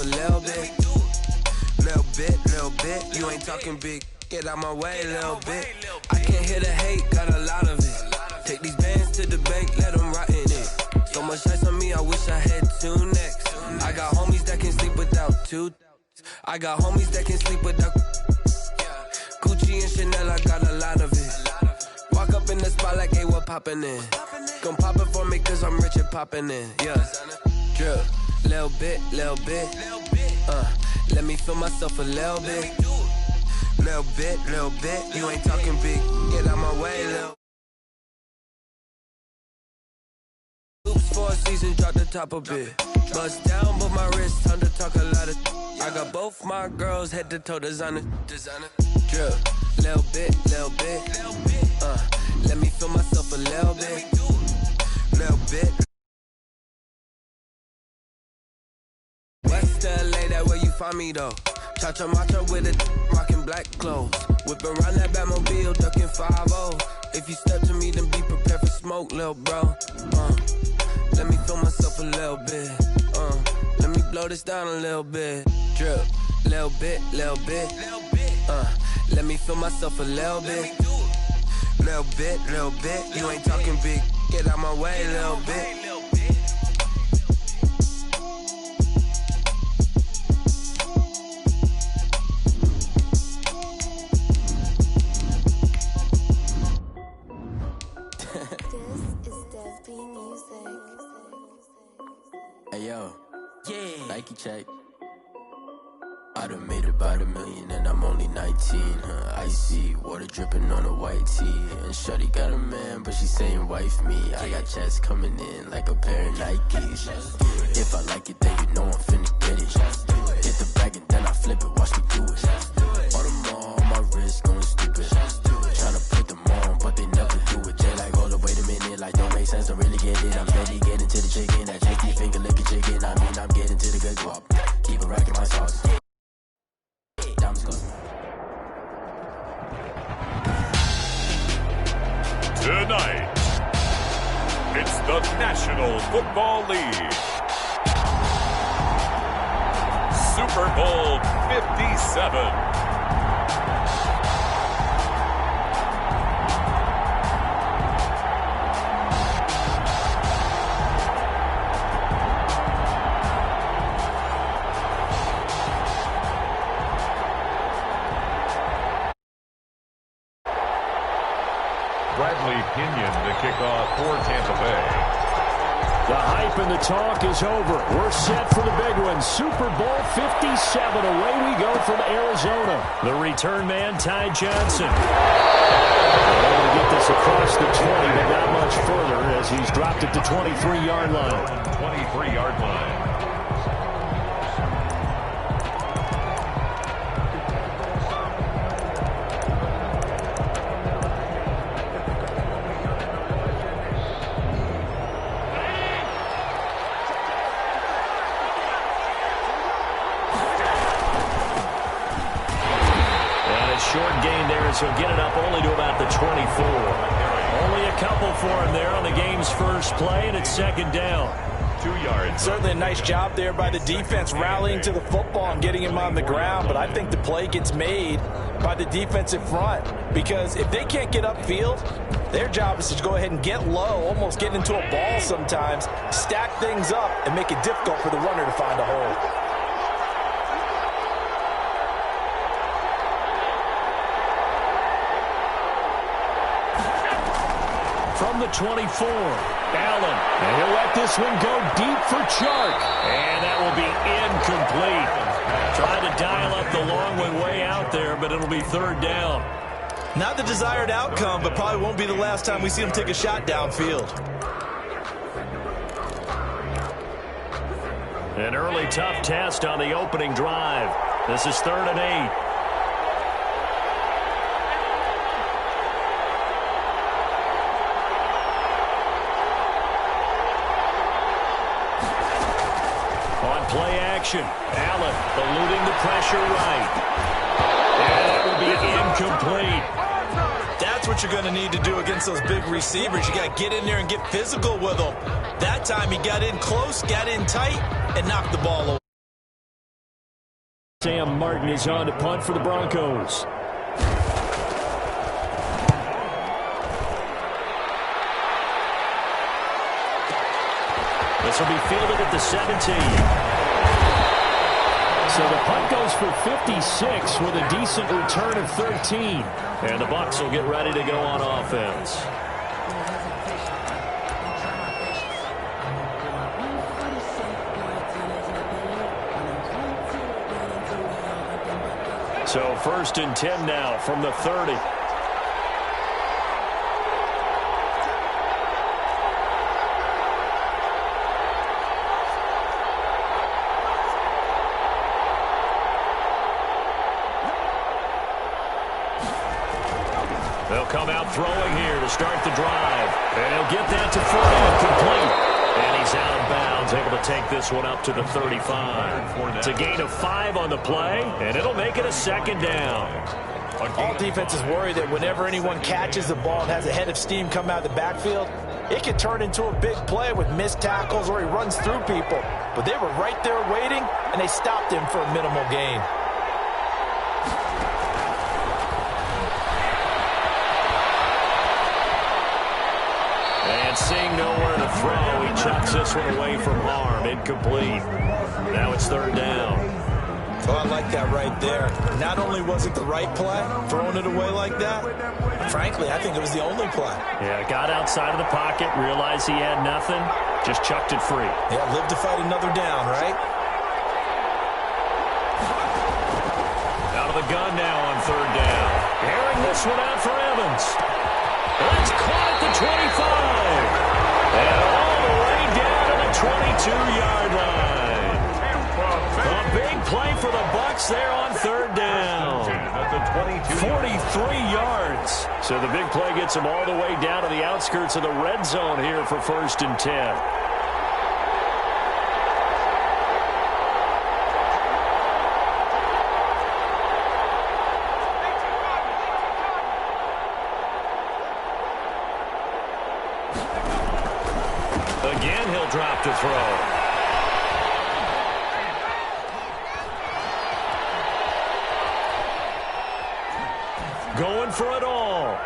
little bit. Little bit. You ain't talking big. Get out my way, little bit. I can't hear the hate, got a lot of it. Take these bands to the bank, let them rot in it. So much ice on me, I wish I had two necks. I got homies that can sleep without two. I got homies that can sleep without Gucci and Chanel, I got a lot of it. Walk up in the spot like, hey, what poppin' in? Gon' pop it for me cause I'm rich and poppin' in, yeah. Drip, little bit. Let me feel myself a little bit. Little bit. You ain't talking big, get out my way, little. Oops, 4 seasons, drop the top a bit. Bust down, but my wrist, time to talk a lot of. I got both my girls head to toe designer. Drip, little bit. Let me feel myself a little bit. West LA, that where you find me though. Cha-cha matcha with it, rockin' black clothes. Whippin' around that Batmobile, duckin' 5-0. If you step to me, then be prepared for smoke, lil' bro. Let me feel myself a little bit. Let me blow this down a little bit. Drip, little bit. Let me feel myself a little bit. Little bit. You ain't talking big. Get out my way, little bit. Hey yo, yeah. Nike check. I done made about $1 million and I'm only 19, Icy, water dripping on a white tee. And shawty got a man, but she saying wife me. I got checks coming in like a pair of Nikes. If I like it, then you know I'm finna get it. Hit the bag and then I flip it, watch me do it. All them on my wrist going stupid. Tryna put them on, but they never do it. They like, hold up, wait a minute, like don't make sense, don't really get it. I'm steady getting to the chicken, that janky finger licking chicken. I mean, I'm getting to the good guap. Keep it racking my sauce. Tonight, it's the National Football League. Super Bowl 57. The kickoff for Tampa Bay. The hype and the talk is over. We're set for the big one. Super Bowl 57. Away we go from Arizona. The return man, Ty Johnson. Able to get this across the 20, but not much further as he's dropped it to 23-yard line. 23-yard line. Short gain there, so get it up only to about the 24. Only a couple for him there on the game's first play, and it's second down. 2 yards. Certainly a nice job there by the defense rallying to the football and getting him on the ground, but I think the play gets made by the defensive front because if they can't get upfield, their job is to go ahead and get low, almost get into a ball sometimes, stack things up, and make it difficult for the runner to find a hole. From the 24, Allen, and he'll let this one go deep for Chark, and that will be incomplete. Trying to dial up the long one way out there, but it'll be third down. Not the desired outcome, but probably won't be the last time we see him take a shot downfield. An early tough test on the opening drive. This is 3rd and 8. Play action. Allen eluding the pressure right. And that will be incomplete. That's what you're going to need to do against those big receivers. You got to get in there and get physical with them. That time he got in close, got in tight, and knocked the ball away. Sam Martin is on to punt for the Broncos. This will be fielded at the 17. So the punt goes for 56 with a decent return of 13. And the Bucs will get ready to go on offense. So 1st and 10 now from the 30. They'll come out throwing here to start the drive. And he'll get that to Fournette, complete. And he's out of bounds, able to take this one up to the 35. It's a gain of 5 on the play, and it'll make it a 2nd down. All defenses worry that whenever anyone catches the ball and has a head of steam come out of the backfield, it can turn into a big play with missed tackles or he runs through people. But they were right there waiting, and they stopped him for a minimal gain. And seeing nowhere to throw, he chucks this one away from harm. Incomplete. Now it's 3rd down. Oh, I like that right there. Not only was it the right play, throwing it away like that, frankly, I think it was the only play. Yeah, got outside of the pocket, realized he had nothing, just chucked it free. Yeah, live to fight another down, right? Out of the gun now on 3rd down. Airing this one out for Evans. That's caught at the 25. And all the way down to the 22-yard line. A big play for the Bucs there on 3rd down. 43 yards. So the big play gets them all the way down to the outskirts of the red zone here for 1st and 10. Again, he'll drop to throw. Going for it all.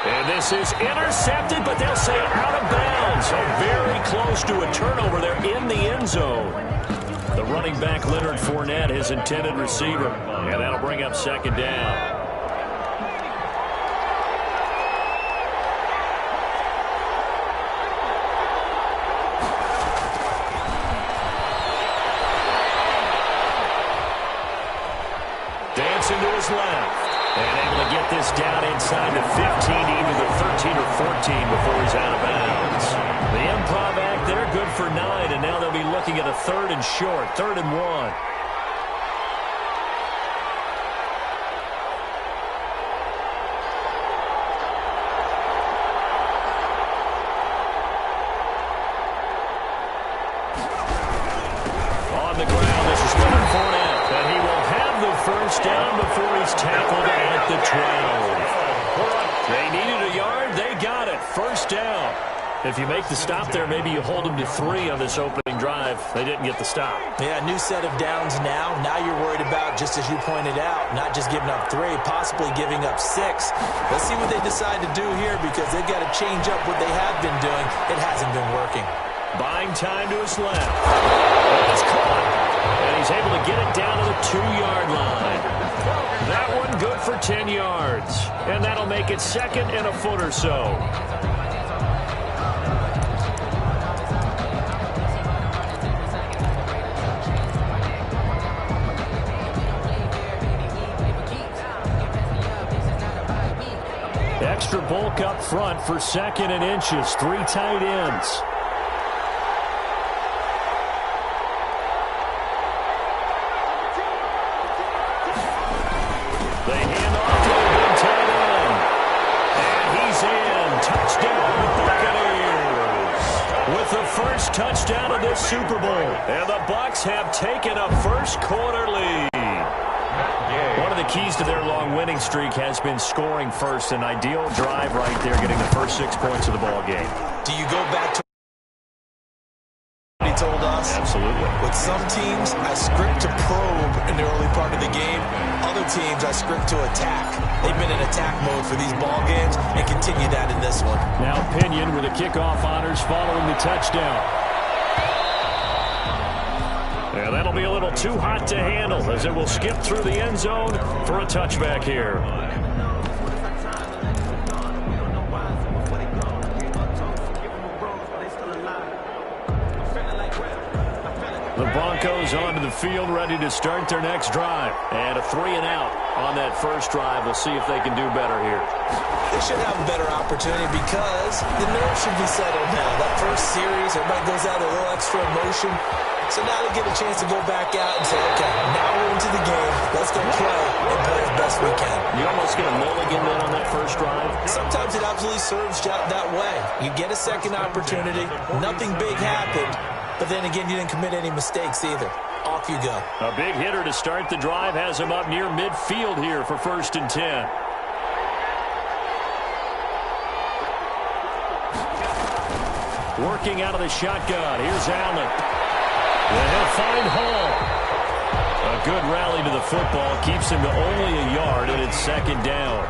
And this is intercepted, but they'll say out of bounds. So very close to a turnover there in the end zone. The running back, Leonard Fournette, his intended receiver. And that'll bring up 2nd down. Dancing to his left. And able to get this down inside the 15, either the 13 or 14 before he's out of bounds. The improv act there, good for 9, and now they'll be looking at a 3rd and short, 3rd and 1. On the ground, this is Leonard Fournette, and he will have the 1st down before he's tackled at the 12. They needed a yard. They got it. 1st down. If you make the stop there, maybe you hold them to 3 on this opening drive. They didn't get the stop. Yeah, new set of downs now. Now you're worried about, just as you pointed out, not just giving up 3, possibly giving up 6. Let's see what they decide to do here because they've got to change up what they have been doing. It hasn't been working. Buying time to his left. Oh, it's caught. And he's able to get it down to the 2-yard line. That one good for 10 yards. And that'll make it 2nd and a foot or so. Extra bulk up front for 2nd and inches. 3 tight ends. They hand off to a big tight end. And he's in. Touchdown, Buccaneers. With the 1st touchdown of this Super Bowl. And the Bucs have taken a 1st quarter lead. One of the keys to their long winning streak has been scoring first. An ideal drive right there, getting the first 6 points of the ball game. Do you go back to what he told us? Absolutely. With some teams, I script to probe in the early teams that script to attack. They've been in attack mode for these ball games and continue that in this one. Now Pinion with the kickoff honors following the touchdown. Yeah, that'll be a little too hot to handle as it will skip through the end zone for a touchback here. The Broncos onto the field, ready to start their next drive. And a 3-and-out on that first drive. We'll see if they can do better here. They should have a better opportunity because the nerves should be settled now. That first series, everybody goes out a little extra emotion. So now they get a chance to go back out and say, okay, now we're into the game. Let's go play and play as best we can. You almost get a mulligan then on that first drive. Sometimes it absolutely serves that way. You get a second opportunity. Nothing big happened. But then again, you didn't commit any mistakes either. Off you go. A big hitter to start the drive has him up near midfield here for 1st and 10. Working out of the shotgun. Here's Allen. And he'll find Hall. A good rally to the football. Keeps him to only a yard, and it's 2nd down.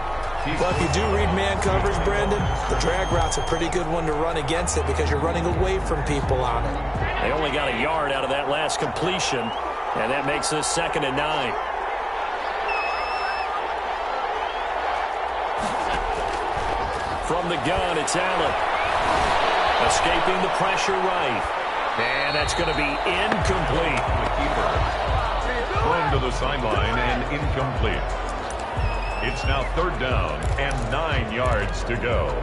Well, if you do read man coverage, Brandon, the drag route's a pretty good one to run against it because you're running away from people on it. They only got a yard out of that last completion, and that makes this 2nd and 9. From the gun, it's Allen. Escaping the pressure right. And that's going to be incomplete. Thrown to the sideline and incomplete. It's now 3rd down and 9 yards to go.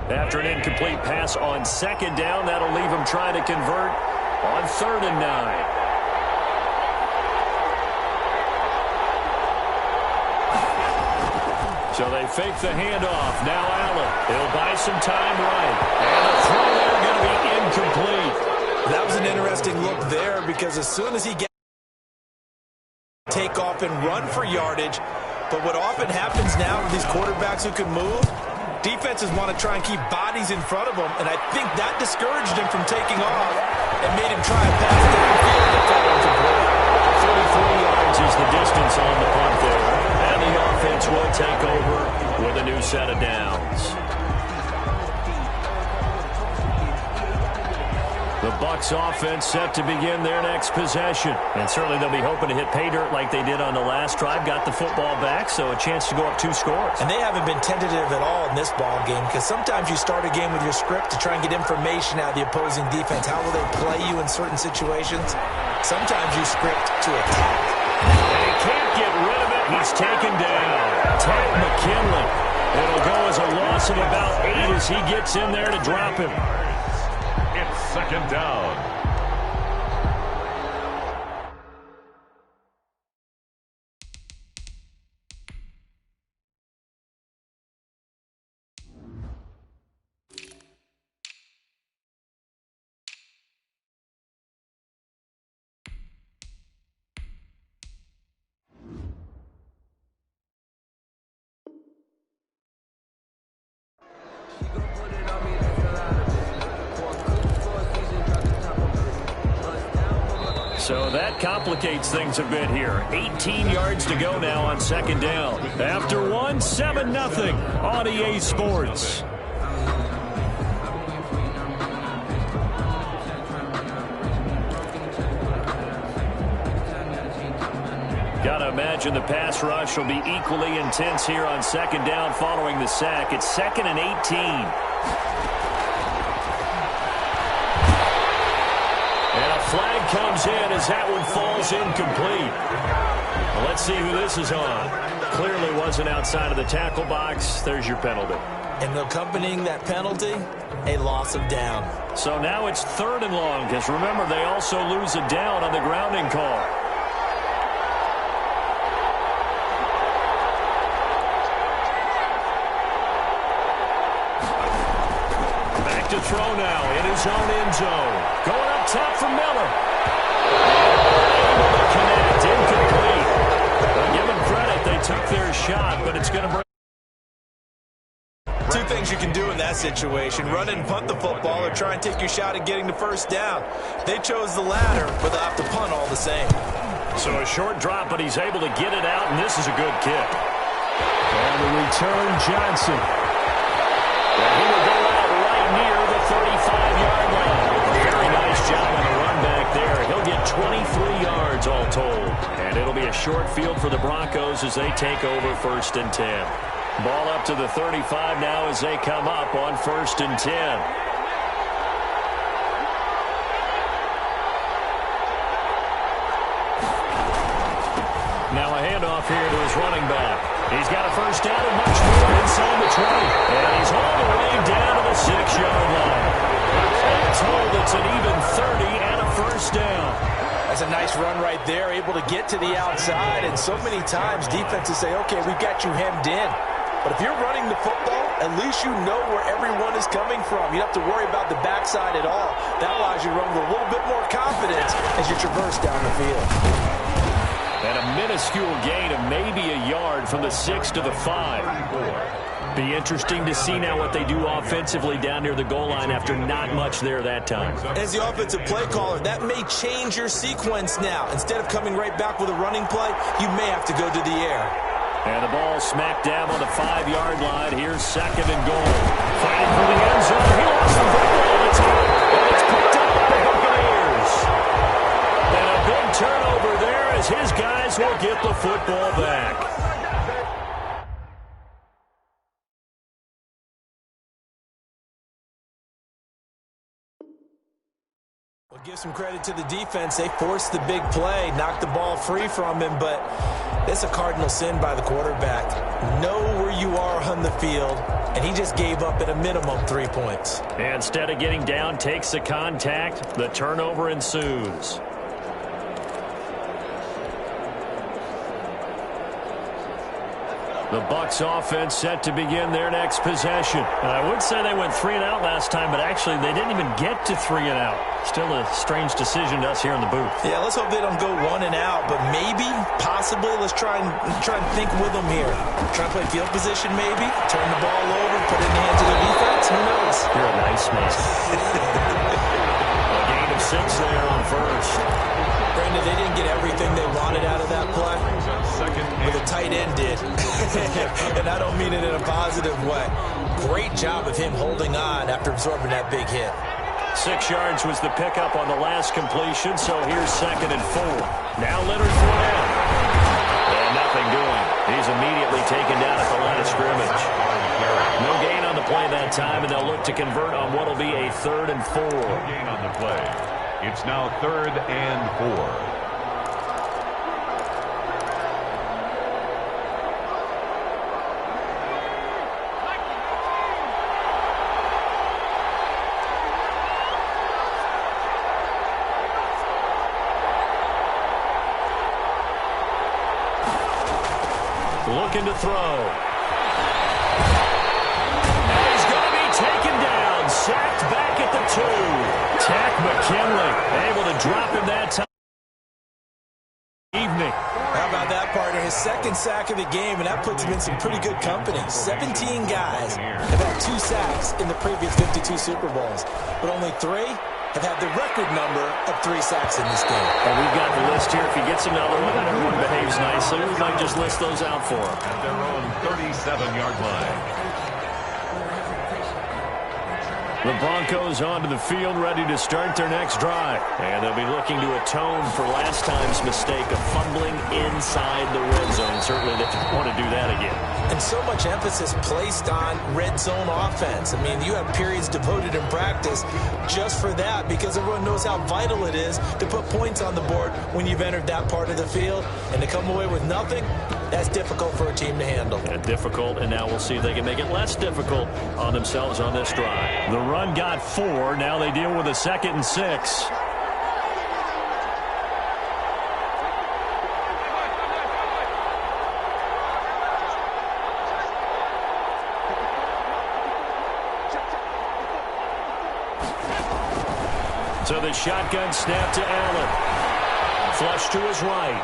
After an incomplete pass on 2nd down, that'll leave him trying to convert on 3rd and 9. So they fake the handoff. Now Allen. He'll buy some time right. And the throw there going to be incomplete. That was an interesting look there because as soon as he gets take off and run for yardage, but what often happens now with these quarterbacks who can move, defenses want to try and keep bodies in front of them, and I think that discouraged him from taking off and made him try and pass downfield and fall incomplete. 33 yards is the distance on the punt there. And the offense will take over with a new set of downs. The Bucs offense set to begin their next possession. And certainly they'll be hoping to hit pay dirt like they did on the last drive. Got the football back, so a chance to go up 2 scores. And they haven't been tentative at all in this ball game because sometimes you start a game with your script to try and get information out of the opposing defense. How will they play you in certain situations? Sometimes you script to attack. And he can't get rid of it. He's taken down. Ted McKinley. It'll go as a loss of about 8 as he gets in there to drop him. It's 2nd down. So that complicates things a bit here. 18 yards to go now on 2nd down. After 1, 7-0 on EA Sports. Gotta imagine the pass rush will be equally intense here on 2nd down following the sack. It's 2nd and 18. Flag comes in as that one falls incomplete. Well, let's see who this is on. Clearly wasn't outside of the tackle box. There's your penalty. And accompanying that penalty, a loss of down. So now it's 3rd and long because remember they also lose a down on the grounding call. Back to throw now in his own end zone. Going up top for Miller. Able to connect, incomplete. They'll give him credit it's going to bring. Two things you can do in that situation: run and punt the football, or try and take your shot at getting the first down. They chose the latter, but they'll have to punt all the same. So a short drop, but he's able to get it out, and this is a good kick. And the return, Johnson. And he will go out right near the 35-yard line. Very nice job on the run back there. He'll get 23 yards all told. And it'll be a short field for the Broncos as they take over 1st and 10. Ball up to the 35 now as they come up on 1st and 10. Now a handoff here to his running back. He's got a first down and much more inside the 20. And he's all the way down to the 6-yard line. All told, it's an even 30 and a first down. That's a nice run right there, able to get to the outside. And so many times defenses say, okay, we've got you hemmed in. But if you're running the football, at least you know where everyone is coming from. You don't have to worry about the backside at all. That allows you to run with a little bit more confidence as you traverse down the field. And a minuscule gain of maybe a yard from the 6 to the 5. Be interesting to see now what they do offensively down near the goal line after not much there that time. As the offensive play caller, that may change your sequence now. Instead of coming right back with a running play, you may have to go to the air. And the ball smacked down on the 5-yard line. Here's 2nd and goal. Fighting for the end zone. He lost the football. It's picked up by the Buccaneers. And a big turnover there as his guys will get the football back. We'll give some credit to the defense. They forced the big play, knocked the ball free from him, but it's a cardinal sin by the quarterback. Know where you are on the field, and he just gave up at a minimum 3 points. And instead of getting down, takes the contact. The turnover ensues. The Bucs offense set to begin their next possession. And I would say they went 3 and out last time, but actually they didn't even get to 3 and out. Still a strange decision to us here in the booth. Yeah, let's hope they don't go 1 and out, but maybe, possibly, let's try and think with them here. Try and play field position maybe, turn the ball over, put it in the hands of the defense. Who knows? You're a nice man. A gain of 6 there on 1st. Brandon, they didn't get everything they wanted out of that play, but the tight end did. And I don't mean it in a positive way. Great job of him holding on after absorbing that big hit. 6 yards was the pickup on the last completion, so here's 2nd and 4. Now Leonard Fournette. And nothing doing. He's immediately taken down at the line of scrimmage. No gain on the play that time, and they'll look to convert on what will be a 3rd and 4. No gain on the play. It's now 3rd and 4. Looking to throw. And he's going to be taken down. Sacked back at the 2. Tack McKinley able to drop him that time. Evening. How about that, partner? His 2nd sack of the game, and that puts him in some pretty good company. 17 guys have had 2 sacks in the previous 52 Super Bowls, but only 3 have had the record number of 3 sacks in this game. And we've got the list here. If he gets another one and everyone behaves nicely, we might just list those out for him. At their own 37-yard line. The Broncos onto the field, ready to start their next drive. And they'll be looking to atone for last time's mistake of fumbling inside the red zone. Certainly they don't want to do that again. And so much emphasis placed on red zone offense. I mean, you have periods devoted in practice just for that, because everyone knows how vital it is to put points on the board when you've entered that part of the field. And to come away with nothing, that's difficult for a team to handle. And difficult, and now we'll see if they can make it less difficult on themselves on this drive. The run got 4. Now they deal with a 2nd and 6. So the shotgun snap to Allen. Flush to his right.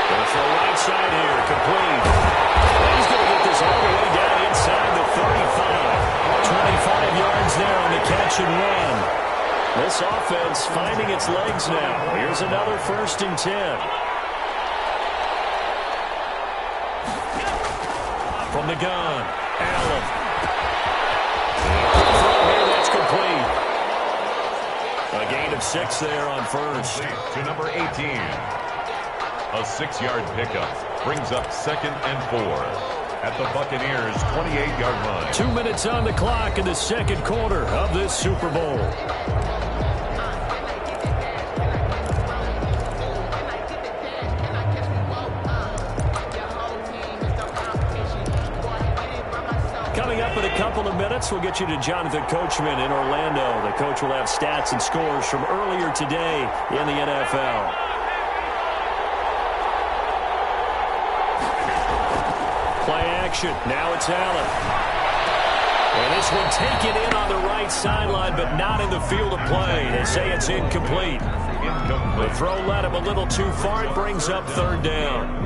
Going for the right side here. Complete. all the way down inside the 35. 25 yards there on the catch and run. This offense finding its legs now. Here's another 1st and 10. From the gun, Allen. Here, that's complete. A gain of 6 there on first. To number 18. A 6-yard pickup brings up 2nd and 4 at the Buccaneers' 28-yard line. 2 minutes on the clock in the second quarter of this Super Bowl. Coming up in a couple of minutes, we'll get you to Jonathan Coachman in Orlando. The coach will have stats and scores from earlier today in the NFL. Play action. Now it's Allen. And this one taken in on the right sideline, but not in the field of play. They say it's incomplete. The throw led him a little too far. It brings up 3rd down.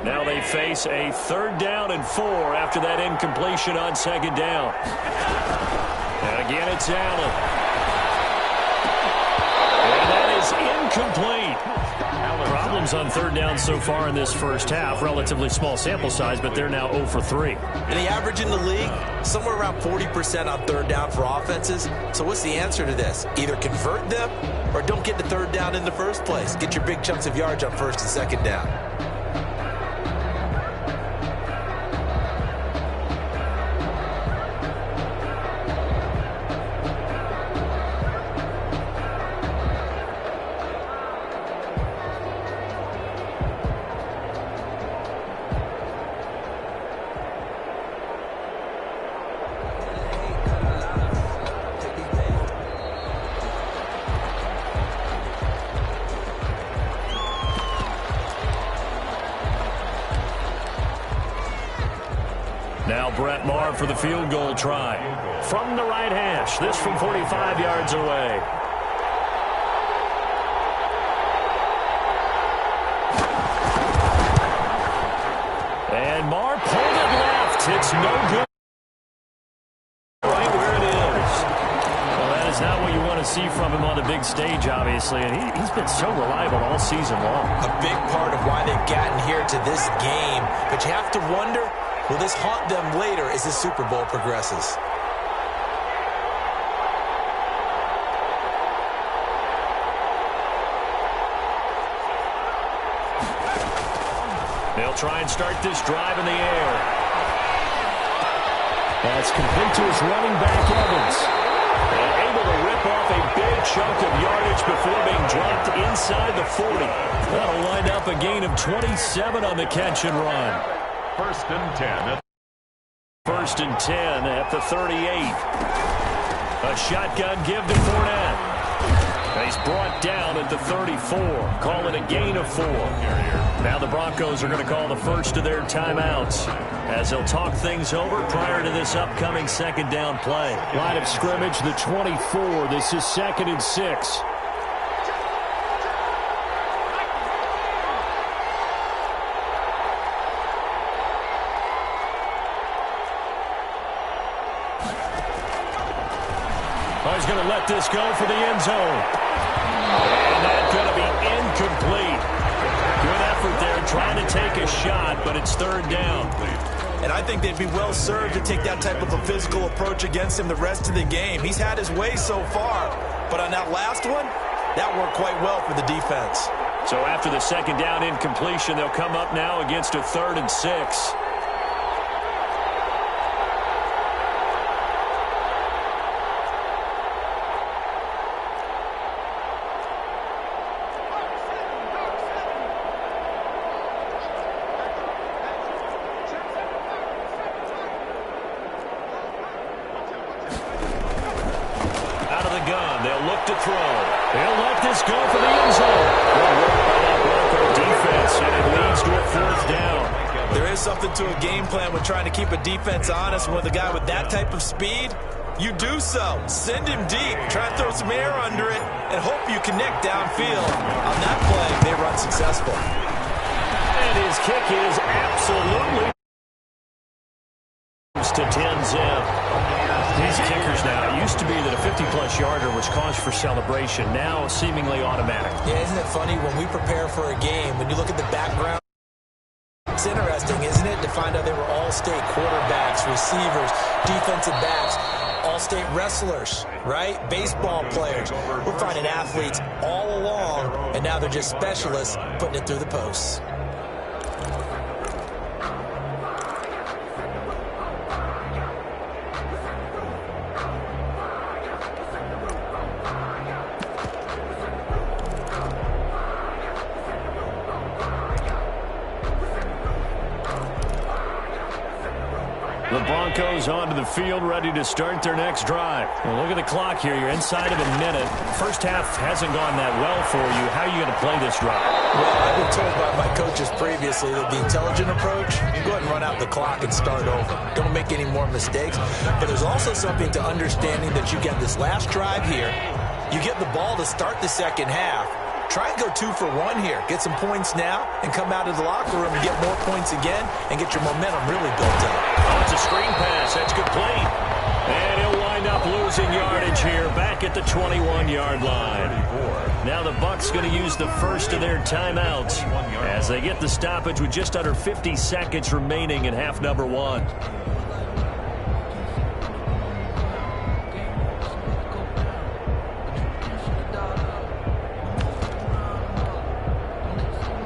Now they face a 3rd down and 4 after that incompletion on 2nd down. And again, it's Allen. And that is incomplete. Problems on 3rd down so far in this first half. Relatively small sample size, but they're now 0 for 3. And the average in the league, somewhere around 40% on 3rd down for offenses. So what's the answer to this? Either convert them or don't get to 3rd down in the first place. Get your big chunks of yards on 1st and 2nd down. Now Brett Maher for the field goal try. From the right hash. This from 45 yards away. And Maher pulled it left. It's no good. Right where it is. Well, that is not what you want to see from him on the big stage, obviously. And he's been so reliable all season long. A big part of why they've gotten here to this game. But you have to wonder, will this haunt them later as the Super Bowl progresses? They'll try and start this drive in the air. That's complete to his running back, Evans. And able to rip off a big chunk of yardage before being dropped inside the 40. That'll wind up a gain of 27 on the catch and run. 1st and 10. 1st and 10 at the 38. A shotgun give to Fournette. He's brought down at the 34. Call it a gain of 4. Now the Broncos are going to call the first of their timeouts as they'll talk things over prior to this upcoming 2nd down play. Line of scrimmage, the 24. This is 2nd and 6. He's going to let this go for the end zone. And that's going to be incomplete. Good effort there trying to take a shot, but it's 3rd down. And I think they'd be well served to take that type of a physical approach against him the rest of the game. He's had his way so far, but on that last one, that worked quite well for the defense. So after the 2nd down incompletion, they'll come up now against a 3rd and 6. To throw. He'll let this go for the end zone. Good work by that Bronco defense, and it leads to a 4th down. There is something to a game plan with trying to keep a defense honest. With a guy with that type of speed, you do so. Send him deep. Try and throw some air under it and hope you connect downfield. On that play, they run successful. And And his kick is absolutely to 10-zip. These kickers now, it used to be that a 50-plus yarder was cause for celebration. Now seemingly automatic. Yeah, isn't it funny when we prepare for a game, when you look at the background, it's interesting, isn't it, to find out they were all-state quarterbacks, receivers, defensive backs, all-state wrestlers, right? Baseball players. We're finding athletes all along, and now they're just specialists putting it through the posts. The Broncos onto the field, ready to start their next drive. Well, look at the clock here. You're inside of a minute. First half hasn't gone that well for you. How are you going to play this drive? Well, I've been told by my coaches previously that the intelligent approach, go ahead and run out the clock and start over. Don't make any more mistakes. But there's also something to understanding that you get this last drive here. You get the ball to start the second half. Try and go 2 for 1 here. Get some points now and come out of the locker room and get more points again and get your momentum really built up. Oh, it's a screen pass. That's complete. And he'll wind up losing yardage here back at the 21-yard line. Now the Bucs going to use the first of their timeouts as they get the stoppage with just under 50 seconds remaining in half number 1.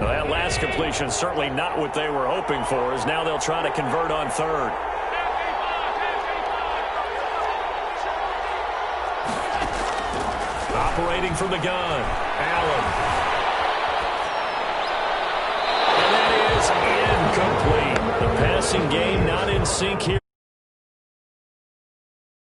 That last completion certainly not what they were hoping for, as now they'll try to convert on third. Operating from the gun, Allen. And that is incomplete. The passing game not in sync here.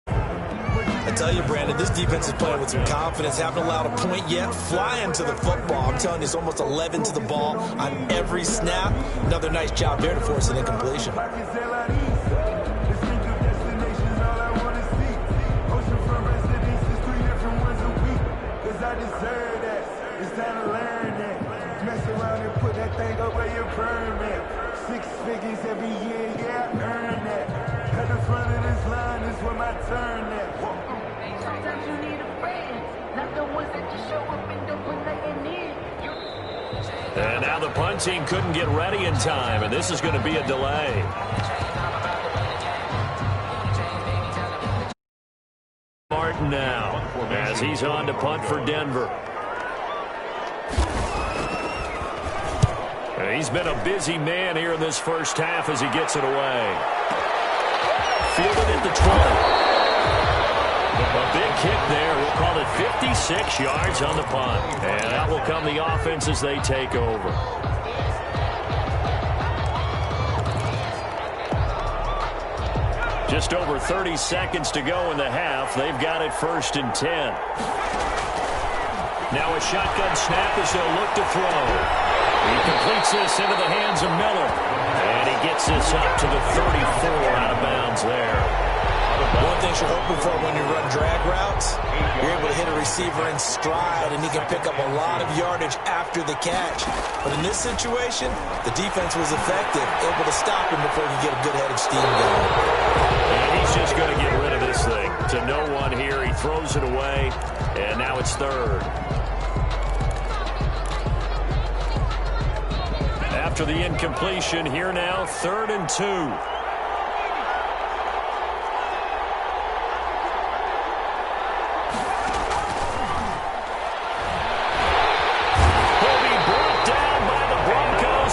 I tell you, Brandon, this defense is playing with some confidence. Haven't allowed a point yet. Flying to the football. I'm telling you, it's almost 11 to the ball on every snap. Another nice job there to force an incompletion. And now the punt team couldn't get ready in time, and this is going to be a delay. Martin now, as he's on to punt for Denver. And he's been a busy man here in this first half as he gets it away. Fielded at the 20. A big kick there. We'll call it 56 yards on the punt. And out will come the offense as they take over. Just over 30 seconds to go in the half. They've got it 1st and 10. Now a shotgun snap as they'll look to throw. He completes this into the hands of Miller. And he gets this up to the 34 out of bounds there. One thing you're hoping for when you run drag routes, you're able to hit a receiver in stride, and he can pick up a lot of yardage after the catch. But in this situation, the defense was effective, able to stop him before he could get a good head of steam going. And he's just going to get rid of this thing. To no one here, he throws it away, and now it's 3rd. After the incompletion, here now, 3rd and 2.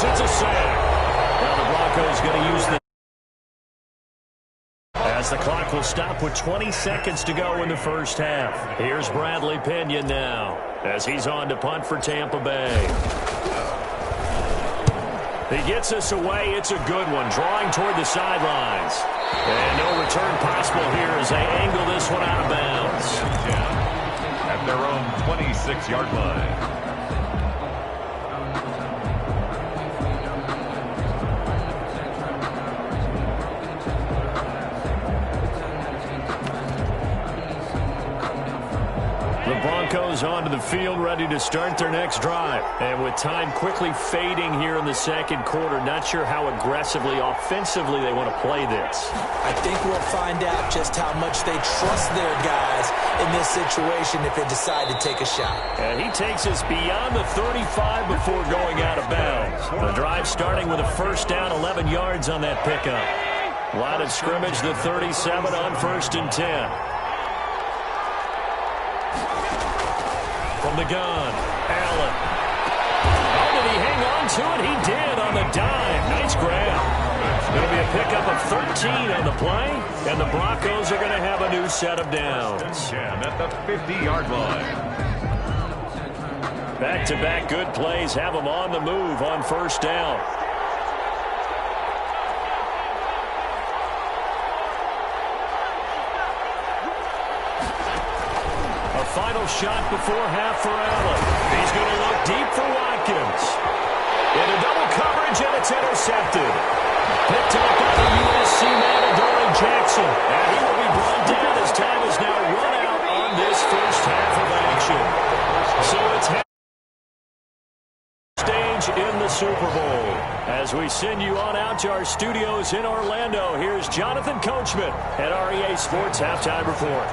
It's a sack. Now the Broncos going to use the... As the clock will stop with 20 seconds to go in the first half. Here's Bradley Pinion now as he's on to punt for Tampa Bay. He gets this away. It's a good one. Drawing toward the sidelines. And no return possible here as they angle this one out of bounds. At their own 26-yard line. Broncos onto the field, ready to start their next drive. And with time quickly fading here in the second quarter, not sure how aggressively, offensively they want to play this. I think we'll find out just how much they trust their guys in this situation if they decide to take a shot. And he takes us beyond the 35 before going out of bounds. The drive starting with a first down, 11 yards on that pickup. Line of scrimmage, the 37 on 1st and 10. From the gun, Allen. Oh, did he hang on to it? He did on the dime. Nice grab. Going to be a pickup of 13 on the play, and the Broncos are going to have a new set of downs. At the 50-yard line. Back-to-back good plays have them on the move on first down. Final shot before half for Allen. He's going to look deep for Watkins. Into double coverage, and it's intercepted. Picked up by the USC man, Adoree Jackson. And he will be brought down as time is now run out on this first half of action. So it's stage in the Super Bowl. As we send you on out to our studios in Orlando, here's Jonathan Coachman at REA Sports Halftime Report.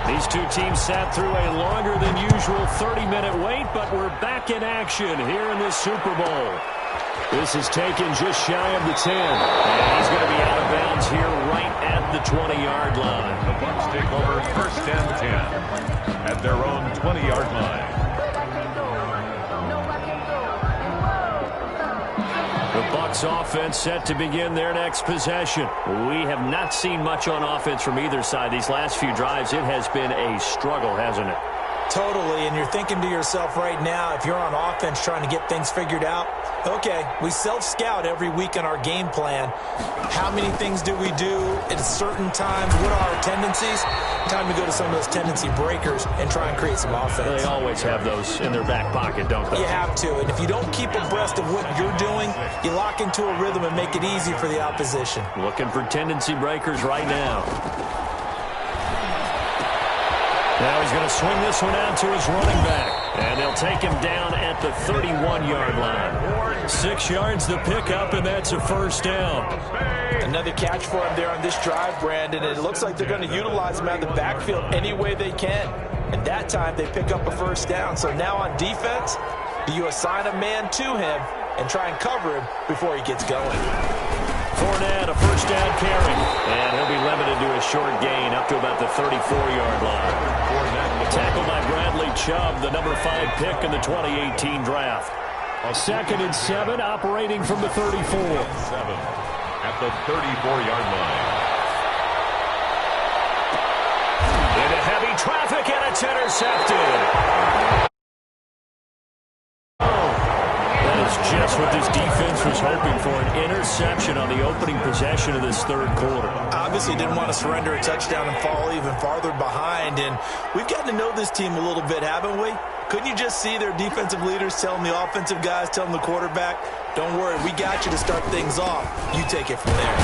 These two teams sat through a longer than usual 30-minute wait, but we're back in action here in this Super Bowl. This is taken just shy of the 10. And he's going to be out of bounds here right at the 20-yard line. The Bucs take over 1st and 10 at their own 20-yard line. The Bucs offense set to begin their next possession. We have not seen much on offense from either side these last few drives. It has been a struggle, hasn't it? Totally, and you're thinking to yourself right now, if you're on offense trying to get things figured out, okay, we self-scout every week in our game plan. How many things do we do at certain times? What are our tendencies? Time to go to some of those tendency breakers and try and create some offense. They always have those in their back pocket, don't they? You have to, and if you don't keep abreast of what you're doing, you lock into a rhythm and make it easy for the opposition. Looking for tendency breakers right now. Now he's going to swing this one out to his running back. And they'll take him down at the 31-yard line. 6 yards the pickup, and that's a first down. Another catch for him there on this drive, Brandon. And it looks like they're going to utilize him out of the backfield any way they can. And that time they pick up a first down. So now on defense, do you assign a man to him and try and cover him before he gets going? Fournette, a first down carry. And he'll be limited to a short gain up to about the 34-yard line. Tackled by Bradley Chubb, the number 5 pick in the 2018 draft. 2nd and 7, operating from the 34. 7 at the 34-yard line. Into heavy traffic, and it's intercepted. Just what this defense was hoping for, an interception on the opening possession of this third quarter. Obviously didn't want to surrender a touchdown and fall even farther behind, and we've gotten to know this team a little bit, haven't we? Couldn't you just see their defensive leaders telling the offensive guys, telling the quarterback, don't worry, we got you to start things off. You take it from there.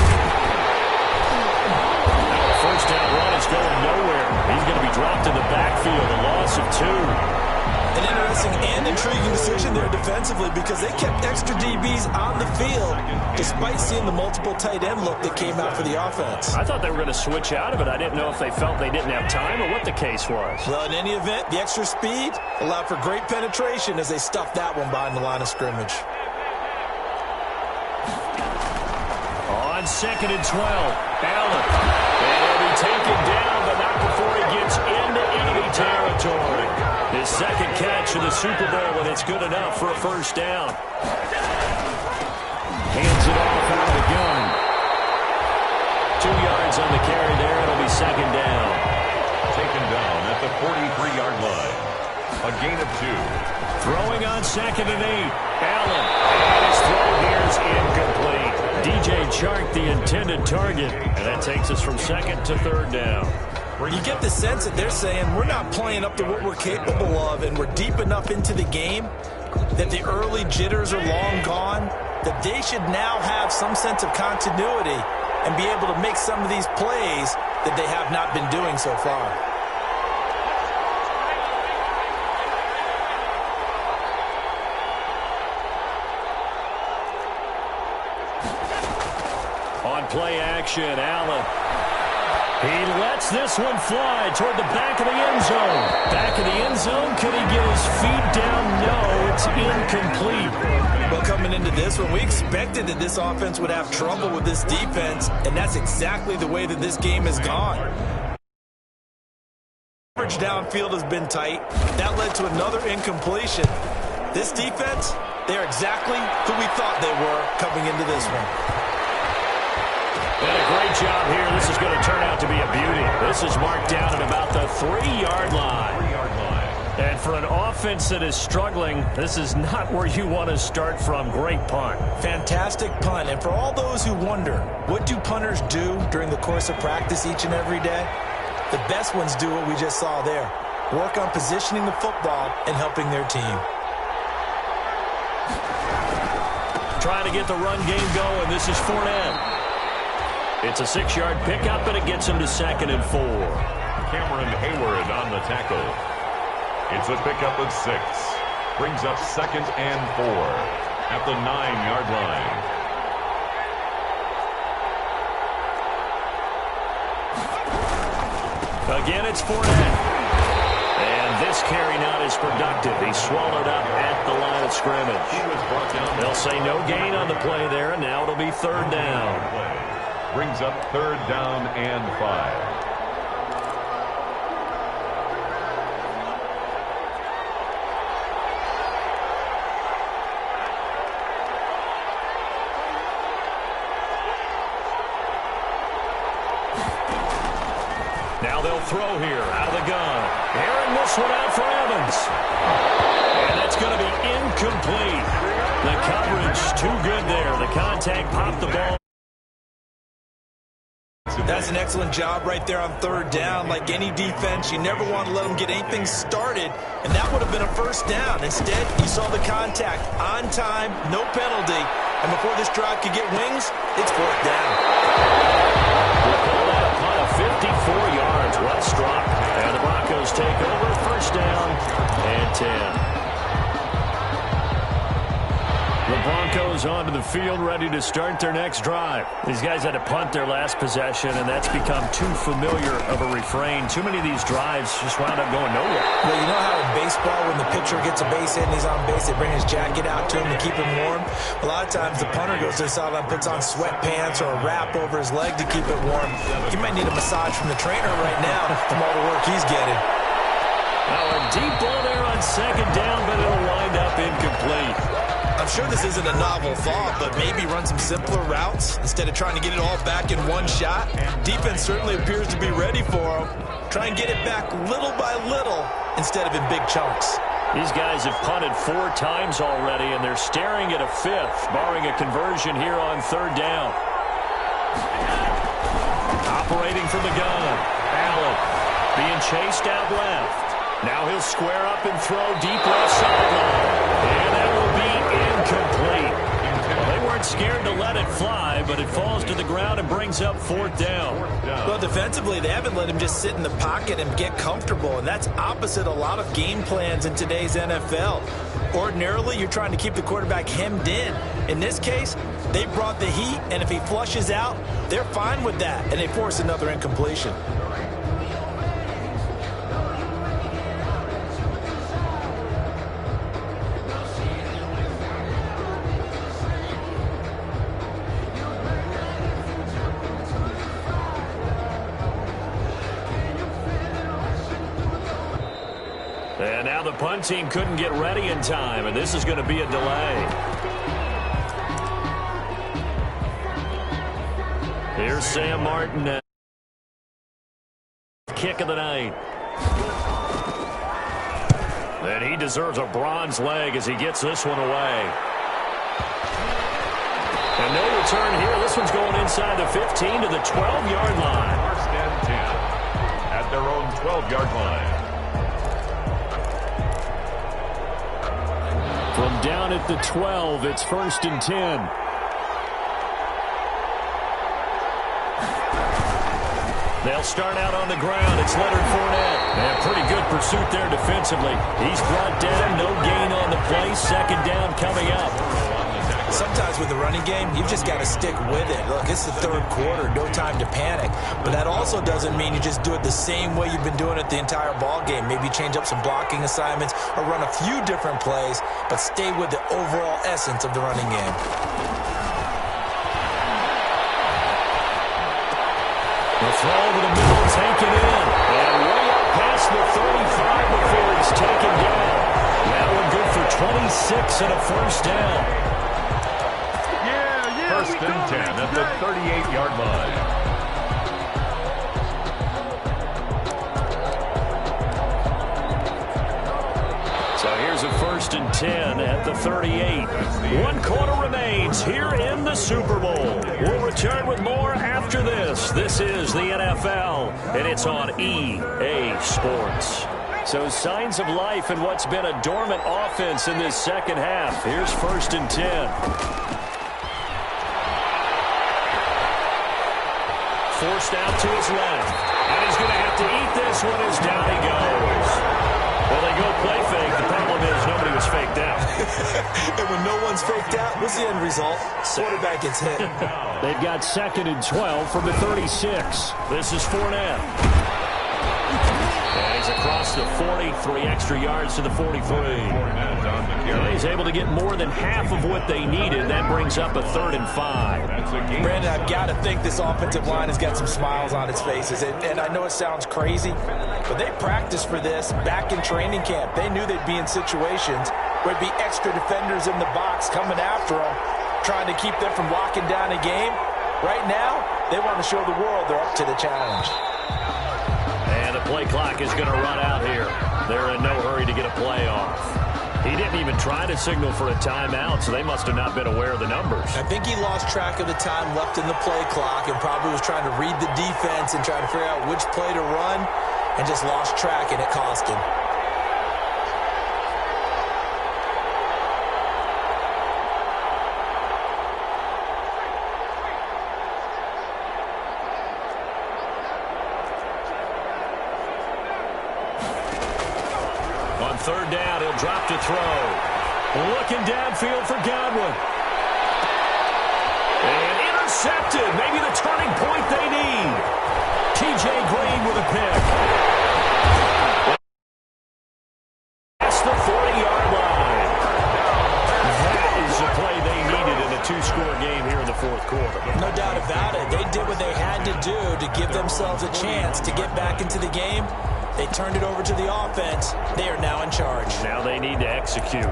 Now the first down run is going nowhere. He's going to be dropped in the backfield, a loss of 2. An interesting and intriguing decision there defensively because they kept extra DBs on the field despite seeing the multiple tight end look that came out for the offense. I thought they were going to switch out of it. I didn't know if they felt they didn't have time or what the case was. Well, in any event, the extra speed allowed for great penetration as they stuffed that one behind the line of scrimmage. On 2nd and 12, Allen. And he'll be taken down, but not before he gets into enemy territory. His second catch of the Super Bowl, and it's good enough for a first down. Hands it off out of the gun. 2 yards on the carry there. It'll be second down. Taken down at the 43-yard line. A gain of 2. Throwing on 2nd and 8. Allen. And his throw here is incomplete. DJ Chark, the intended target. And that takes us from 2nd to 3rd down. You get the sense that they're saying we're not playing up to what we're capable of, and we're deep enough into the game that the early jitters are long gone, that they should now have some sense of continuity and be able to make some of these plays that they have not been doing so far. on play action. Allen. He lets this one fly toward the back of the end zone. Back of the end zone. Could he get his feet down? No, it's incomplete. Well, coming into this one, we expected that this offense would have trouble with this defense, and that's exactly the way that this game has gone. Average downfield has been tight. That led to another incompletion. This defense, they're exactly who we thought they were coming into this one. And a great job here. This is going to turn out to be a beauty. This is marked down at about the 3-yard line. And for an offense that is struggling, this is not where you want to start from. Great punt. Fantastic punt. And for all those who wonder, what do punters do during the course of practice each and every day? The best ones do what we just saw there. Work on positioning the football and helping their team. Trying to get the run game going. This is Fournette. It's a 6-yard pickup, and it gets him to 2nd and 4. Cameron Hayward on the tackle. It's a pickup of 6. Brings up 2nd and 4 at the 9-yard line. Again, it's Fournette. And this carry not as productive. He's swallowed up at the line of scrimmage. They'll say no gain on the play there, and now it'll be 3rd down. Brings up 3rd down and 5. Now they'll throw here out of the gun. Airing this one out for Evans. And that's going to be incomplete. The coverage too good there. The contact popped the ball. That's an excellent job right there on 3rd down. Like any defense, you never want to let them get anything started, and that would have been a 1st down. Instead, you saw the contact on time, no penalty, and before this drive could get wings, it's 4th down. We'll call that a punt of 54 yards. Well struck, and the Broncos take over. 1st down and 10. The Broncos onto the field, ready to start their next drive. These guys had to punt their last possession, and that's become too familiar of a refrain. Too many of these drives just wound up going nowhere. Well, you know how in baseball, when the pitcher gets a base hit and he's on base, they bring his jacket out to him to keep him warm? A lot of times the punter goes to the sideline, puts on sweatpants or a wrap over his leg to keep it warm. He might need a massage from the trainer right now from all the work he's getting. Now a deep ball there on 2nd down, but it'll wind up incomplete. I'm sure this isn't a novel thought, but maybe run some simpler routes instead of trying to get it all back in one shot. Defense certainly appears to be ready for him. Try and get it back little by little instead of in big chunks. These guys have punted 4 times already, and they're staring at a 5th, barring a conversion here on 3rd down. Operating from the gun, Allen being chased out left. Now he'll square up and throw deep left sideline. And that will be incomplete. They weren't scared to let it fly, but it falls to the ground and brings up 4th down. Well, defensively, they haven't let him just sit in the pocket and get comfortable, and that's opposite a lot of game plans in today's NFL. Ordinarily, you're trying to keep the quarterback hemmed in. In this case, they brought the heat, and if he flushes out, they're fine with that, and they force another incompletion. And now the punt team couldn't get ready in time, and this is going to be a delay. Here's Sam Martin. Kick of the night. And he deserves a bronze leg as he gets this one away. And no return here. This one's going inside the 15 to the 12-yard line. 1st and 10 at their own 12-yard line. From down at the 12, it's 1st and 10. They'll start out on the ground. It's Leonard Fournette. And pretty good pursuit there defensively. He's brought down. No gain on the play. 2nd down coming up. sometimes with the running game, you've just got to stick with it. Look, it's the third quarter, no time to panic. But that also doesn't mean you just do it the same way you've been doing it the entire ball game. Maybe change up some blocking assignments or run a few different plays, but stay with the overall essence of the running game. The throw over the middle, taken in. And way up past the 35 before he's taken down. Now we're good for 26 and a first down. First and 10 at the 38-yard line. So here's a first and 10 at the 38. 1 quarter remains here in the Super Bowl. We'll return with more after this. This is the NFL, and it's on EA Sports. So signs of life in what's been a dormant offense in this second half. Here's first and 10. Forced out to his left. And he's going to have to eat this one as down he goes. Well, they go play fake. The problem is nobody was faked out. And when no one's faked out, what's the end result? Quarterback gets hit. They've got second and 12 from the 36. This is Fournette. And he's across the 40, 3 extra yards to the 43. He's able to get more than half of what they needed. That brings up a 3rd and 5. Brandon, I've got to think this offensive line has got some smiles on its faces. And I know it sounds crazy, but they practiced for this back in training camp. They knew they'd be in situations where there'd be extra defenders in the box coming after them, trying to keep them from locking down a game. Right now, they want to show the world they're up to the challenge. And the play clock is going to run out here. They're in no hurry to get a play off. He didn't even try to signal for a timeout, so they must have not been aware of the numbers. I think he lost track of the time left in the play clock and probably was trying to read the defense and trying to figure out which play to run and just lost track, and it cost him. On third down, he'll drop to throw. Looking downfield for Godwin. And intercepted. Maybe the turning point they need. T.J. Green with a pick. That's the 40-yard line. That is the play they needed in a 2-score game here in the fourth quarter. No doubt about it. They did what they had to do to give themselves a chance to get back into the game. They turned it over to the offense. They are now in charge. Now they need to execute.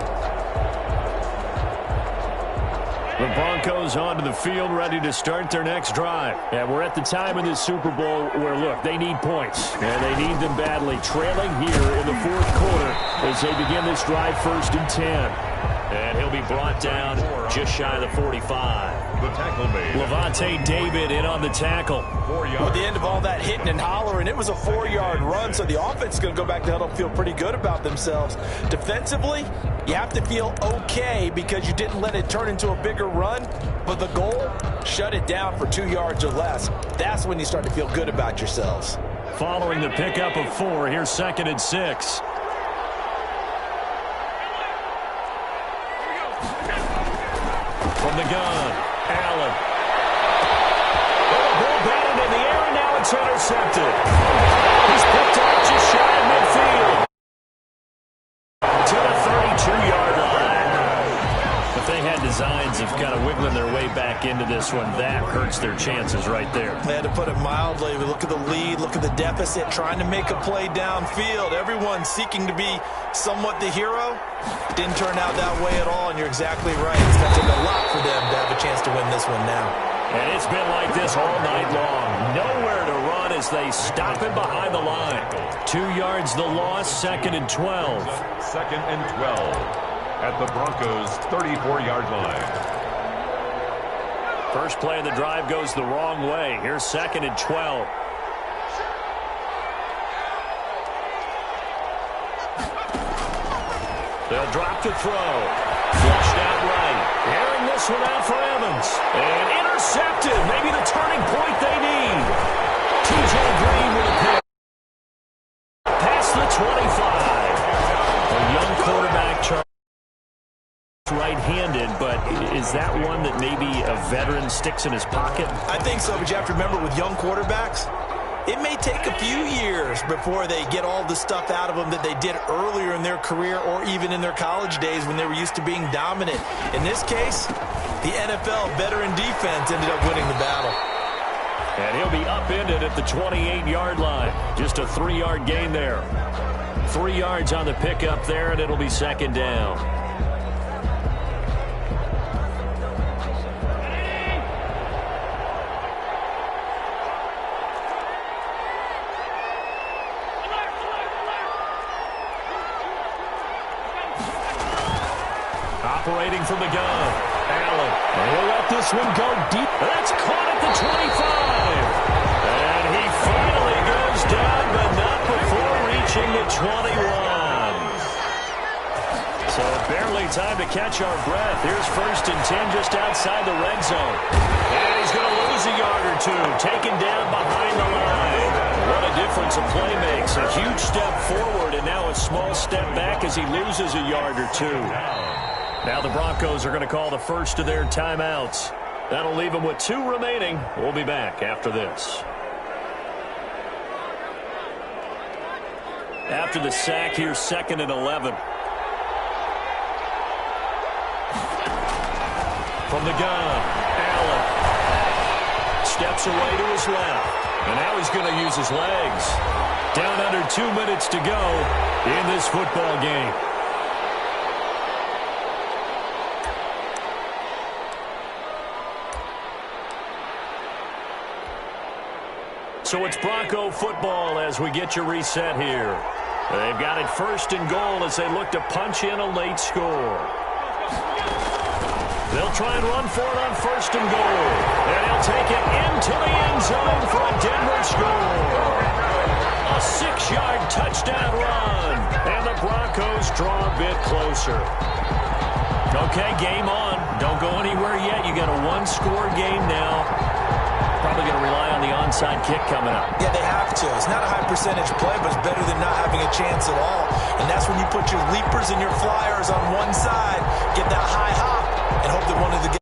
The Broncos onto the field, ready to start their next drive. And we're at the time in this Super Bowl where, look, they need points. And they need them badly. Trailing here in the fourth quarter as they begin this drive, first and 10. And he'll be brought down just shy of the 45. The tackle made. Levante David in on the tackle. 4 yards. At the end of all that hitting and hollering, it was a 4-yard run, so the offense is going to go back to huddle and feel pretty good about themselves. Defensively, you have to feel okay because you didn't let it turn into a bigger run, but the goal, shut it down for 2 yards or less. That's when you start to feel good about yourselves. Following the pickup of 4, here's second and 6. From the gun, Allen. The ball batted in the air, and now it's intercepted. He's picked up just shy of midfield. To the 32-yard line. If they had designs of kind of wiggling their way back into this one, that hurts their chances right there. They had to put it mildly. We look at the lead, look at the deficit, trying to make a play downfield. Everyone seeking to be somewhat the hero. Didn't turn out that way at all, and you're exactly right. It's going to take a lot for them to have a chance to win this one now. And it's been like this all night long. Nowhere to run as they stop him behind the line. 2 yards the loss, second and 12. Second and 12 at the Broncos' 34-yard line. First play of the drive goes the wrong way. Here's second and 12. They'll drop to throw. Flushed out right. Airing this one out for Evans. And intercepted. Maybe the turning point they need. T.J. Green with a pick. Past the 25. A young quarterback charge. right-handed, but is that one that maybe a veteran sticks in his pocket? I think so, but you have to remember with young quarterbacks, it may take a few years before they get all the stuff out of them that they did earlier in their career or even in their college days when they were used to being dominant. In this case, the NFL veteran defense ended up winning the battle. And he'll be upended at the 28-yard line. Just a 3-yard gain there. 3 yards on the pickup there, and it'll be second down. Operating from the gun, Allen. And he'll let this one go deep. That's caught at the 25. And he finally goes down, but not before reaching the 21. So barely time to catch our breath. Here's 1st and 10 just outside the red zone. And he's going to lose a yard or two, taken down behind the line. What a difference a play makes. A huge step forward and now a small step back as he loses a yard or two. Now the Broncos are going to call the first of their timeouts. That'll leave them with 2 remaining. We'll be back after this. After the sack, here's 2nd and 11. From the gun, Allen steps away to his left. And now he's going to use his legs. Down under 2 minutes to go in this football game. So it's Bronco football as we get you reset here. They've got it 1st and goal as they look to punch in a late score. They'll try and run for it on 1st and goal. And he'll take it into the end zone for a Denver score. A 6-yard touchdown run. And the Broncos draw a bit closer. Okay, game on. Don't go anywhere yet. You got a 1-score game now. Probably going to rely on the onside kick coming up. Yeah, they have to. It's not a high percentage play, but it's better than not having a chance at all. And that's when you put your leapers and your flyers on one side, get that high hop, and hope that one of the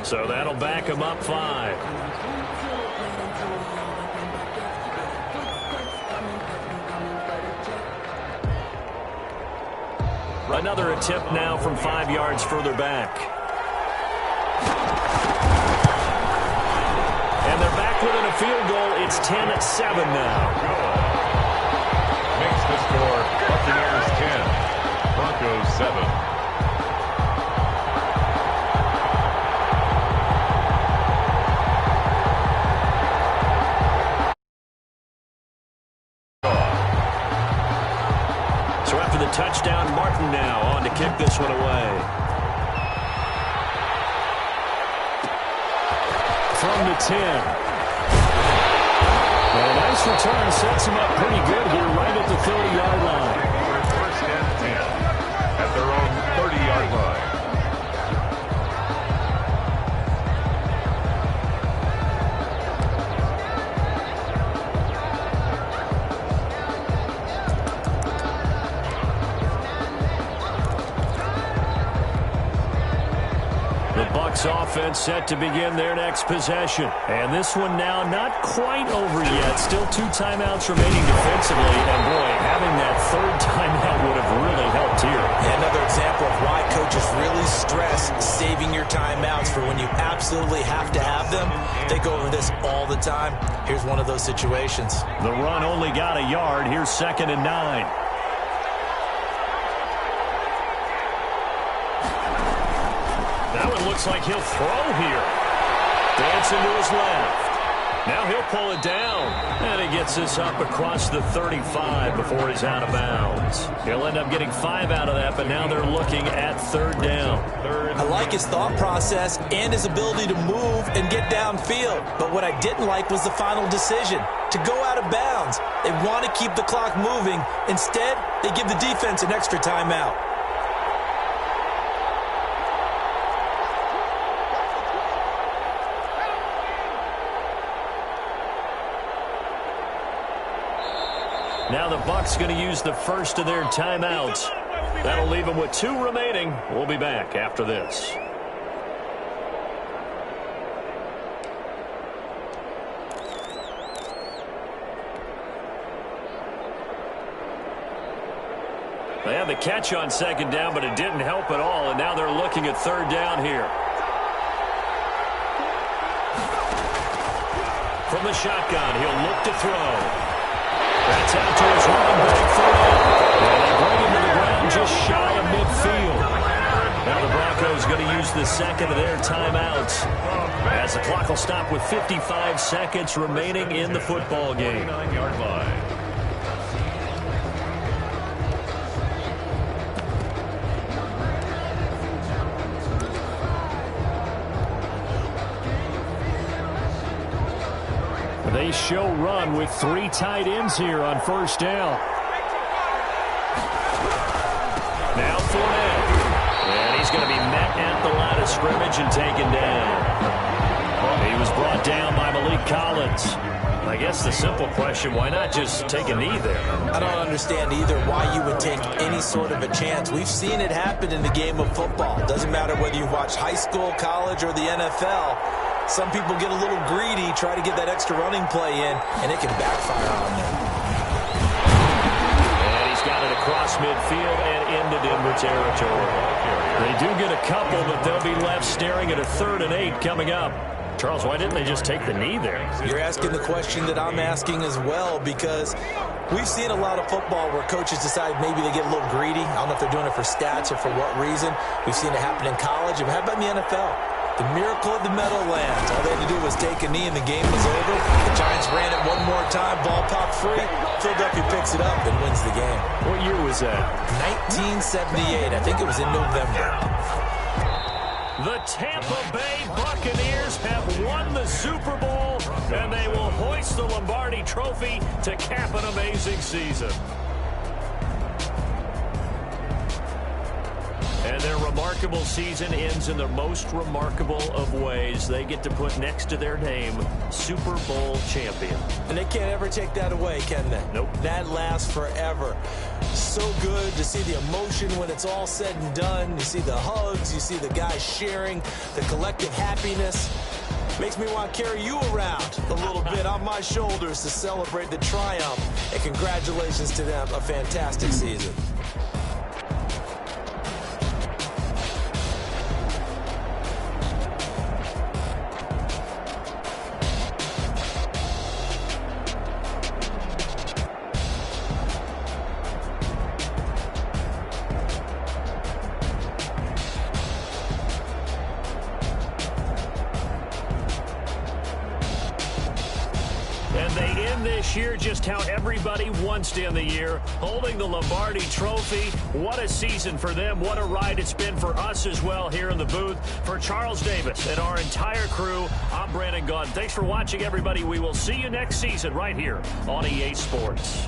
So that'll back him up 5. Another attempt now from 5 yards further back. And they're back within a field goal. It's 10-7 now. Makes the score Buccaneers 10, Broncos 7. Touchdown, Martin now on to kick this one away. From the 10. Well, a nice return sets him up pretty good here right at the 30-yard line. 1st and 10 at their own 30-yard line. Offense set to begin their next possession. And this one now not quite over yet. Still 2 timeouts remaining defensively. And boy, having that 3rd timeout would have really helped here. Yeah, another example of why coaches really stress saving your timeouts for when you absolutely have to have them. They go over this all the time. Here's one of those situations. The run only got a yard. Here's 2nd and 9. Looks like he'll throw here. Dancing to his left. Now he'll pull it down. And he gets this up across the 35 before he's out of bounds. He'll end up getting 5 out of that, but now they're looking at 3rd down. I like his thought process and his ability to move and get downfield. But what I didn't like was the final decision, to go out of bounds. They want to keep the clock moving. Instead, they give the defense an extra timeout. Now the Bucs going to use the first of their timeouts. That'll leave them with 2 remaining. We'll be back after this. They had the catch on 2nd down, but it didn't help at all, and now they're looking at 3rd down here. From the shotgun, he'll look to throw. That's out to his running back for him. And they bring him to the ground just shy of midfield. Now the Broncos going to use the 2nd of their timeouts, as the clock will stop with 55 seconds remaining in the football game. 9-yard line. They show run with 3 tight ends here on 1st down. Now Fournette. And he's going to be met at the line of scrimmage and taken down. He was brought down by Malik Collins. I guess the simple question, why not just take a knee there? I don't understand either why you would take any sort of a chance. We've seen it happen in the game of football. Doesn't matter whether you watch high school, college, or the NFL. Some people get a little greedy, try to get that extra running play in, and it can backfire on them. And he's got it across midfield and into Denver territory. They do get a couple, but they'll be left staring at a 3rd and 8 coming up. Charles, why didn't they just take the knee there? You're asking the question that I'm asking as well, because we've seen a lot of football where coaches decide maybe they get a little greedy. I don't know if they're doing it for stats or for what reason. We've seen it happen in college. And how about in the NFL? The miracle of the Meadowlands. All they had to do was take a knee and the game was over. The Giants ran it one more time. Ball popped free. Philadelphia picks it up and wins the game. What year was that? 1978. I think it was in November. The Tampa Bay Buccaneers have won the Super Bowl, and they will hoist the Lombardi Trophy to cap an amazing season. And their remarkable season ends in the most remarkable of ways. They get to put next to their name, Super Bowl champion. And they can't ever take that away, can they? Nope. That lasts forever. So good to see the emotion when it's all said and done. You see the hugs, you see the guys sharing, the collective happiness. Makes me want to carry you around a little bit on my shoulders to celebrate the triumph. And congratulations to them, a fantastic season. Year just how everybody wants to end the year, holding the Lombardi Trophy. What a season for them. What a ride it's been for us as well here in the booth. For Charles Davis and our entire crew, I'm Brandon Gaudin. Thanks for watching, everybody. We will see you next season right here on EA Sports.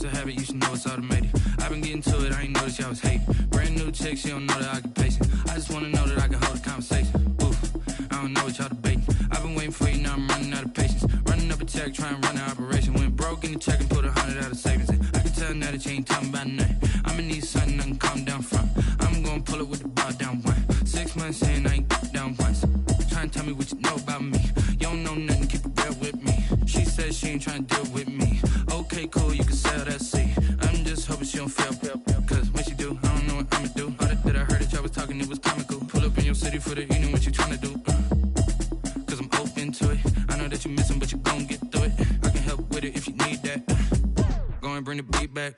it's a habit, you should know it's automated. I've been getting to it, I ain't noticed y'all was hating. Brand new chick, she don't know the occupation. I just wanna know that I can hold a conversation. Oof, I don't know what y'all debating. I've been waiting for you, now I'm running out of patience. Running up a check, trying to run an operation. Went broke in the check and put 100 out of savings in. I can tell now that you ain't talking about nothing. I'ma need something I can calm down from. I'm gonna pull it with the bar down one. 6 months in, I ain't down once. Trying to tell me what you know about me. You don't know nothing, keep it real with me. She says she ain't trying to deal with me. Okay, cool, you can sell that seat. I'm just hoping she don't fail. Cause when she do, I don't know what I'ma do. All that I heard that y'all was talking, it was comical. Pull up in your city for the evening, what you trying to do? Cause I'm open to it. I know that you missing, but you gon' get through it. I can help with it if you need that. Go and bring the beat back.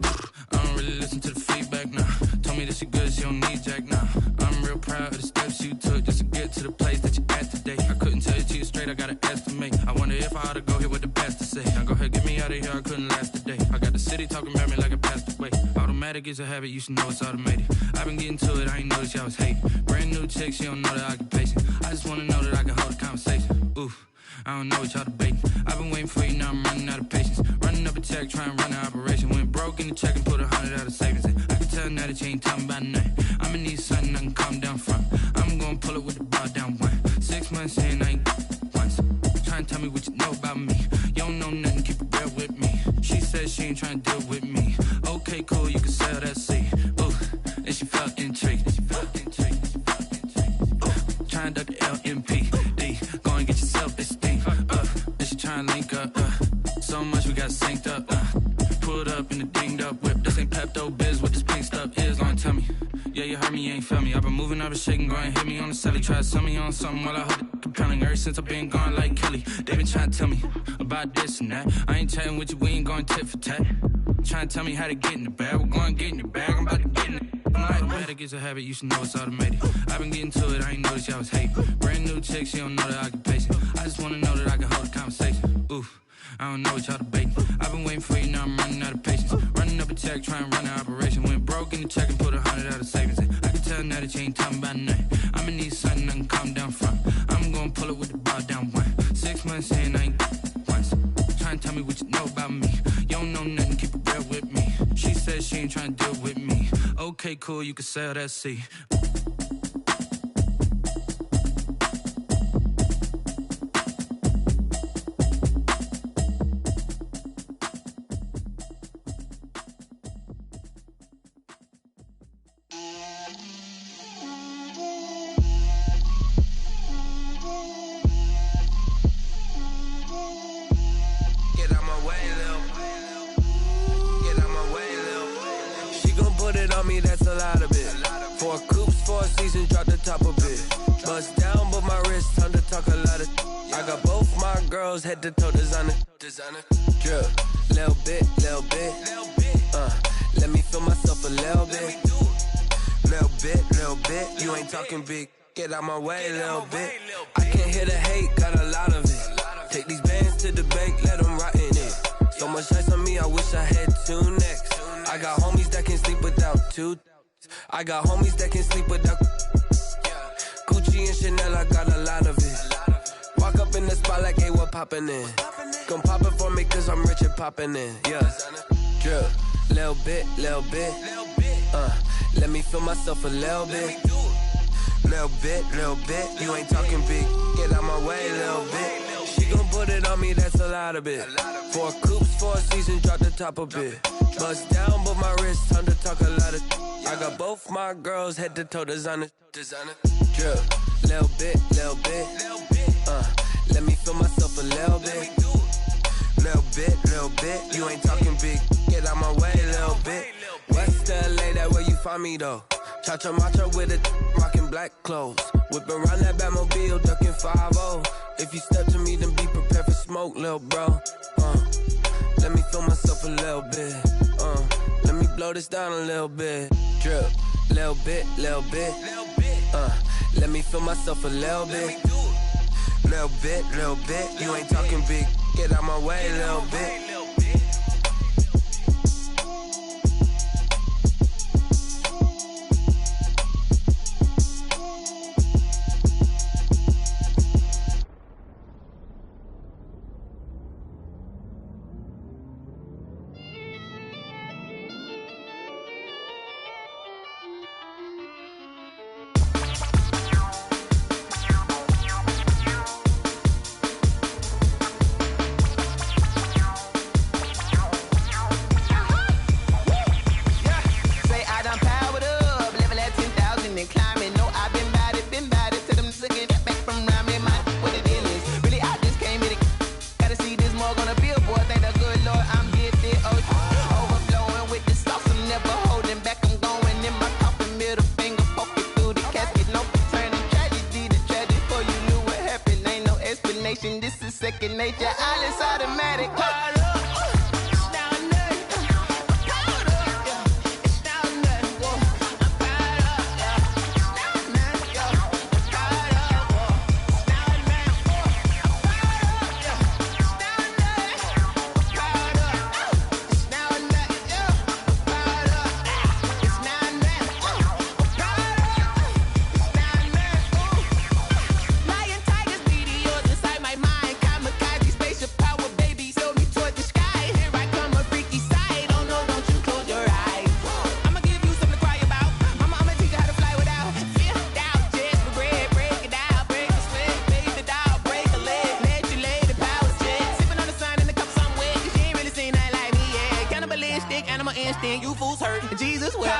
I don't really listen to the feedback, nah. Told me that she good, she don't need jack, nah. I'm real proud of the steps you took just to get to the place that you at today. I couldn't tell it to you straight, I gotta estimate. I wonder if I ought to go here with the best to say. Now go ahead, get me out of here, I couldn't last a day. I got the city talking about me like I passed away. Automatic is a habit, you should know it's automated. I've been getting to it, I ain't noticed y'all was hating. Brand new chick, she don't know the occupation. I just wanna know that I can hold a conversation. Oof, I don't know what y'all debating. I've been waiting for you, now I'm running out of patience. Running up a check, trying to run an operation. Went broke in the check and put 100 out of savings in. I can tell now that you ain't talking about nothing. I'ma need something I can calm down from. I'm gonna pull it with the bar down one. 6 months in, I ain't once. Trying to tell me what you know about me. You don't know nothing, keep it real with me. She says she ain't trying to deal with me. Okay, cool, you can sell that seat. Ooh, and she felt intrigued. Trying to duck the LMPD. Go and get your self-esteem. And she trying to link up. So much we got synced up. Pulled up in the dinged up whip. This ain't Pepto-Biz, what this pink stuff is. Gonna tell me. Yeah, you heard me, you ain't felt me. I've been moving, I've been shaking, go and hit me on the celly. Try to sell me on something while I hold it compelling. Ever since I've been gone like Kelly, they been trying to tell me about this and that. I ain't chatting with you, we ain't going tit for tat. Trying to tell me how to get in the bag. We're going to get in the bag, I'm about to get in it. Automatic is a habit, you should know it's automated. I've been getting to it, I ain't noticed y'all was hating. Brand new chick, she don't know the occupation. I just wanna know that I can hold a conversation. Oof, I don't know what y'all debating. I've been waiting for you, now I'm running out of patience. Running up a check, trying to run an operation. Went broke in the check and put 100 out of savings in. I can tell now that you ain't talking about nothing. I'ma need something I can calm down from. I'm gonna pull it with the bar down one. 6 months in, I ain't once. Trying to tell me what you know about me. You don't know nothing, keep it real with me. She says she ain't trying to deal with me. Okay, cool, you can sell that seat. Head to toe designer, drip, little bit, let me feel myself a little bit, you ain't talking big, get out my way, little bit, I can't hear the hate, got a lot of it, take these bands to the bank, let them rot in it, so much ice on me, I wish I had two necks, I got homies that can sleep without two, I got homies that can sleep without, Gucci and Chanel, I got a lot of it, walk up in the spot like, hey, what poppin' in? Gon' pop it for me cause I'm rich and poppin' in, yeah. Drip, little bit, let me feel myself a little bit. Little bit, you ain't talking big, get out my way, little bit. She gon' put it on me, that's a lot of it. 4 coops, 4 seasons, drop the top a bit. Bust down, but my wrist, time to talk a lot of. I got both my girls, head to toe designer. Drip, little bit, let me feel myself a little bit. Little bit, you ain't talking big, get out my way, little bit. West LA, that where you find me though. Cha-cha matcha with a rockin' black clothes. Whip around that Batmobile, ducking 5-0. If you step to me, then be prepared for smoke, little bro. Let me feel myself a little bit. Let me blow this down a little bit. Drip, little bit. Let me feel myself a little bit. Little bit, you ain't talking big, get out my way, little bit. second nature. All is automatic. Caught up. You fools hurt. Jesus will.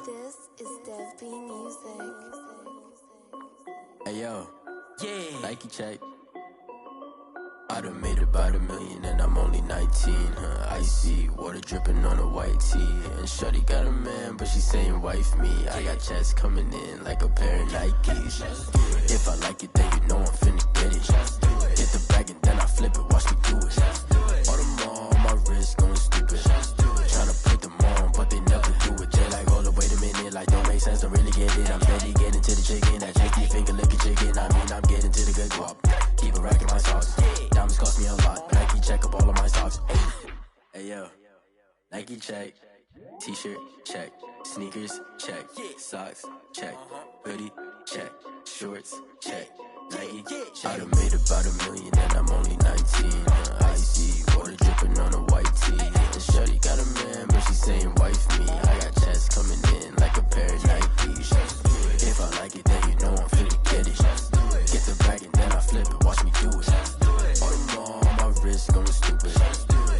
This is Dev B Music. Hey yo, yeah, Nike check. I done made about $1 million and I'm only 19, Icy, water dripping on a white tee. And shorty got a man, but she saying wife me. I got checks coming in like a pair of Nikes. If I like it, then you know I'm finna get it. Get the bag and then I flip it, watch me do it. All them on my wrist going stupid. Tryna put them on, but they never do it. They like, hold up, wait a minute, like don't make sense, don't really get it. I'm steady getting to the chicken, that chicky finger licking chicken. I mean, I'm getting to the good guap. Keep a rack in my socks. Diamonds cost me a lot. Nike check up all of my socks. Hey yo, Nike check. T-shirt check. Sneakers check. Socks check. Hoodie check. Shorts check. Nike I done made about $1 million and I'm only 19. Icy, water dripping on a white tee. And shorty got a man, but she saying wife me. I got checks coming in like a pair of Nikes. If I like it, then you know I'm finna get it. Get the bag and then I flip it, watch me do it. All them on my wrist going stupid.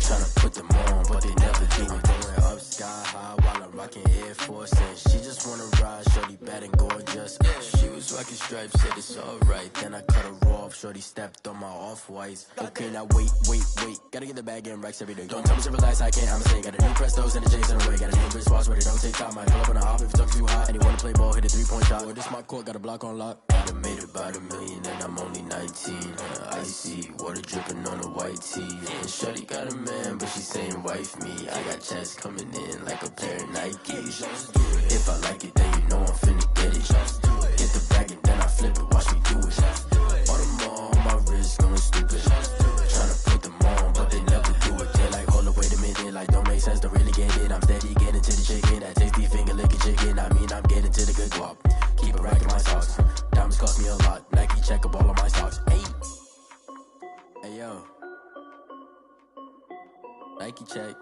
Tryna put them on, but they never do it. Going up sky high while I'm rocking Air Force. And she just wanna ride, shorty bad and gorgeous. She was rocking stripes, said it's alright. Then I cut her off, shorty stepped on my off-whites. Okay, now wait. Gotta get the bag and racks every day. Don't tell me to relax, I can't, I'ma say. Got a new Prestos and the J's in the way. Got a new wrist watch, but it don't take time. I pull up on the hop if it's up too hot. And you wanna play ball, hit a 3-point shot. Or this my court, got a block on lock. I done made about $1 million and I'm only 19. Icy, water dripping on a white tee. And shorty got a man, but she saying wife me. I got checks coming in like a pair of Nikes. If I like it, then you know I'm finna get it. Get the bag and then I flip it, watch me do it. All them on my wrist going stupid. Tryna put them on, but they never do it. They like, hold up, wait a minute, like don't make sense, don't really get it. I'm steady getting to the chicken, that tasty finger licking chicken. I mean, I'm getting to the good guap. Keep a rack in my socks. Diamonds cost me a lot. Nike check up all of my socks. Hey yo, Nike check.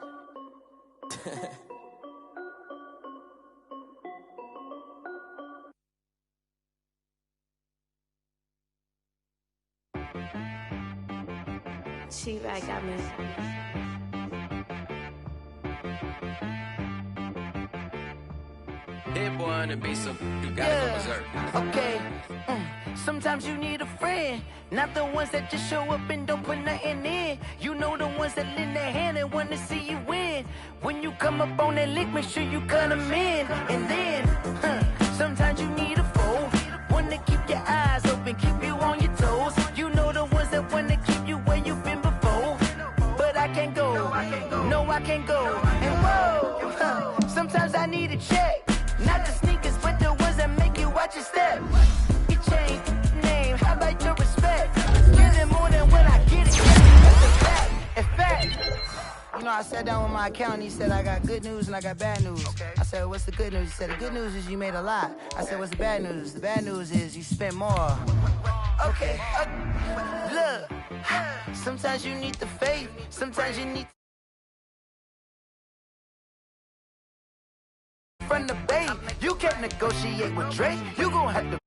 She right got me. Hit boy on the beat, so you gotta go berserk. Okay. Sometimes you need a friend, not the ones that just show up and don't put nothing in. You know the ones that lend their hand and want to see you win. When you come up on that lick, make sure you cut them in. And then, Sometimes you need a foe, one to keep your eyes open, keep you on your toes. You know the ones that want to keep you where you've been before. But I can't go, no I can't go. And whoa, sometimes I need a check. Not the sneakers, but the ones that make you watch your step. You change name, how about your respect? Give it more than when I get it. That's a fact, in fact. You know, I sat down with my accountant. He said, I got good news and I got bad news. Okay. I said, what's the good news? He said, the good news is you made a lot. I said, what's the bad news? The bad news is you spent more. Okay. Look, sometimes you need the faith. Sometimes you need from the bay. You can't negotiate with Drake. You gon' have to